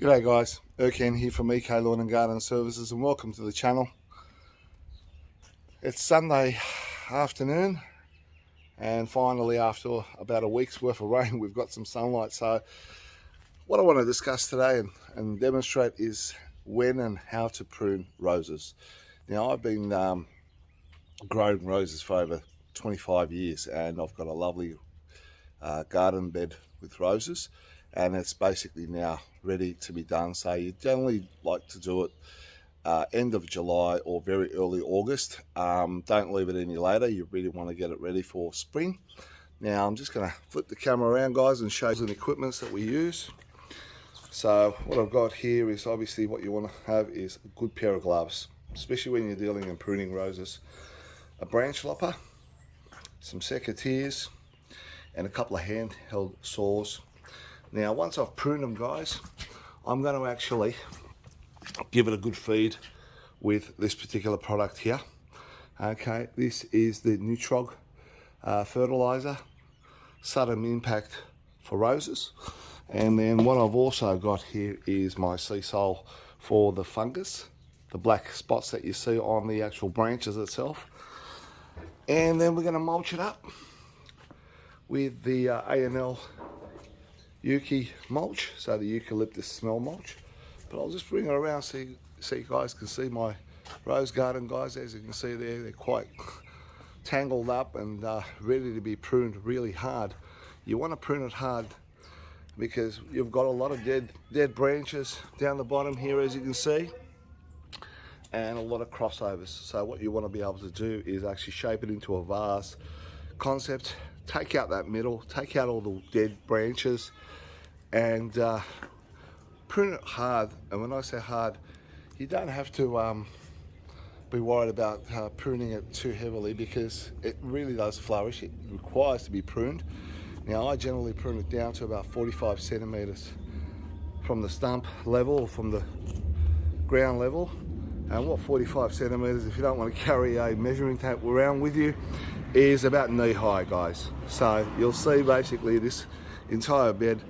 G'day guys, Erkan here from EK Lawn and Garden Services and welcome to the channel. It's Sunday afternoon and finally after about a week's worth of rain we've got some sunlight. So what I want to discuss today and demonstrate is when and how to prune roses. Now I've been growing roses for over 25 years and I've got a lovely garden bed with roses, and it's basically now ready to be done. So you generally like to do it end of July or very early August. Don't leave it any later. You really want to get it ready for spring. Now I'm just going to flip the camera around, guys, and show you some equipments that we use. So what I've got here is obviously what you want to have is a good pair of gloves, especially when you're dealing in pruning roses. A branch lopper, some secateurs, and a couple of handheld saws. Now once I've pruned them, guys, I'm going to actually give it a good feed with this particular product here. Okay, this is the Nutrog fertilizer, sudden impact for roses. And then what I've also got here is my sea salt for the fungus, the black spots that you see on the actual branches itself. And then we're going to mulch it up with the A&L Yuki mulch, so the eucalyptus smell mulch. But I'll just bring it around so you guys can see my rose garden, guys. As you can see there, they're quite tangled up and ready to be pruned really hard. You want to prune it hard because you've got a lot of dead branches down the bottom here, as you can see, and a lot of crossovers. So what you want to be able to do is actually shape it into a vase concept. Take out that middle, take out all the dead branches, and prune it hard. And when I say hard, you don't have to be worried about pruning it too heavily, because it really does flourish. It requires to be pruned. Now I generally prune it down to about 45 centimeters from the stump level, or from the ground level. And what 45 centimeters, if you don't want to carry a measuring tape around with you, is about knee high, guys. So you'll see basically this entire bed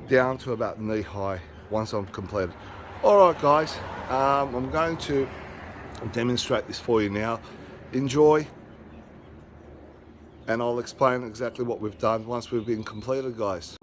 down to about knee high once I'm completed. All right, guys, I'm going to demonstrate this for you now. Enjoy, and I'll explain exactly what we've done once we've been completed, guys.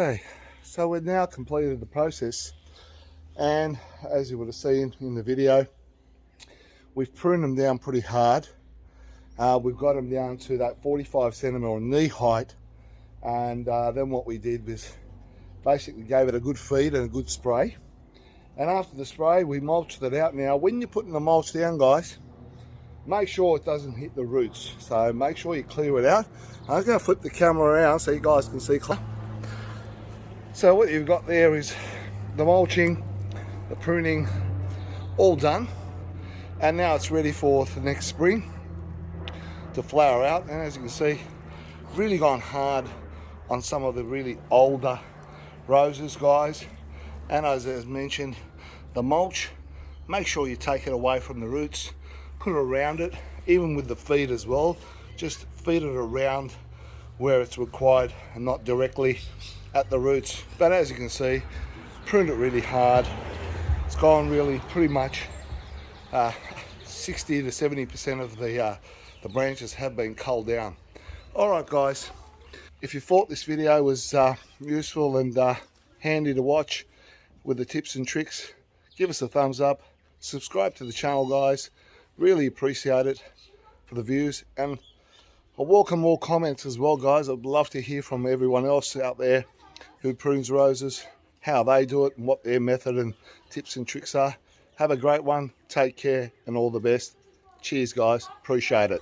Okay, so we've now completed the process, and as you would have seen in the video, we've pruned them down pretty hard. We've got them down to that 45 centimeter knee height, and then what we did was basically gave it a good feed and a good spray. And after the spray, we mulched it out. Now, when you're putting the mulch down, guys, make sure it doesn't hit the roots. So make sure you clear it out. I'm going to flip the camera around so you guys can see clear. So what you've got there is the mulching, the pruning, all done. And now it's ready for the next spring to flower out. And as you can see, really gone hard on some of the really older roses, guys. And as mentioned, the mulch, make sure you take it away from the roots, put it around it, even with the feed as well. Just feed it around where it's required and not directly at the roots. But as you can see, pruned it really hard. It's gone really pretty much 60 to 70% of the branches have been culled down. All right, guys, if you thought this video was useful and handy to watch with the tips and tricks, give us a thumbs up, subscribe to the channel, guys. Really appreciate it for the views, and I welcome more comments as well, guys. I'd love to hear from everyone else out there who prunes roses, how they do it and what their method and tips and tricks are. Have a great one, take care, and all the best. Cheers, guys, appreciate it.